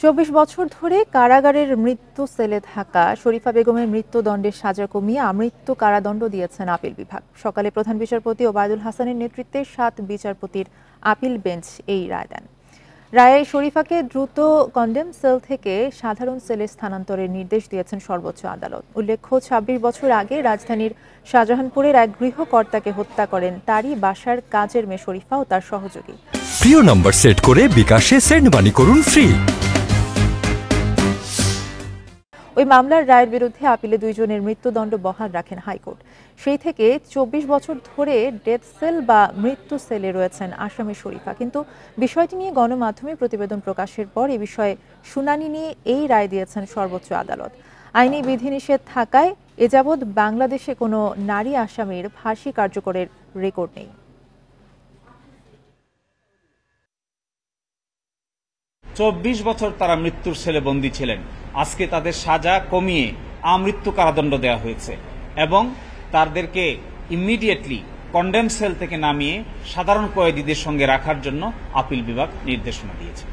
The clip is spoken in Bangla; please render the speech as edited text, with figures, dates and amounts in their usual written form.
২৪ বছর ধরে কারাগারের মৃত্যু সেলে থাকা শরীফা বেগমের মৃত্যুদণ্ডের সাজা কমিয়ে আমৃত্যু কারাদণ্ড দিয়েছেন আপিল বিভাগ। সকালে প্রধান বিচারপতি ওবায়দুল হাসানের নেতৃত্বে ৭ বিচারপতির আপিল বেঞ্চ এই রায় দেন। রায়ে শরীফাকে দ্রুত কন্ডেম সেল থেকে সাধারণ সেলে স্থানান্তরের নির্দেশ দিয়েছেন সর্বোচ্চ আদালত। উল্লেখ্য, ২৬ বছর আগে রাজধানীর শাহজাহানপুরের এক গৃহকর্তাকে হত্যা করেন তারই বাসার কাজের মেয়ে শরীফা ও তার সহযোগী। প্রিয় নম্বর সেট করে বিকাশে সেন্ড মানি করুন ফ্রি। ওই মামলার রায়ের বিরুদ্ধে আপিলে ২ জনের মৃত্যুদণ্ড বহাল রাখেন হাইকোর্ট। সেই থেকে ২৪ বছর ধরে ডেথ সেল বা মৃত্যু সেলে রয়েছেন আসামি শরীফা। কিন্তু বিষয়টি নিয়ে গণমাধ্যমে প্রতিবেদন প্রকাশের পর এ বিষয়ে শুনানি নিয়ে এই রায় দিয়েছেন সর্বোচ্চ আদালত। আইনি বিধিনিষেধ থাকায় এ যাবৎ বাংলাদেশে কোনো নারী আসামির ফাঁসি কার্যকরের রেকর্ড নেই। ২৪ বছর তারা মৃত্যুর সেলে বন্দী ছিলেন। আজকে তাদের সাজা কমিয়ে আমৃত্যু কারাদণ্ড দেওয়া হয়েছে এবং তাদেরকে ইমিডিয়েটলি কন্ডেম সেল থেকে নামিয়ে সাধারণ কয়েদিদের সঙ্গে রাখার জন্য আপিল বিভাগ নির্দেশনা দিয়েছে।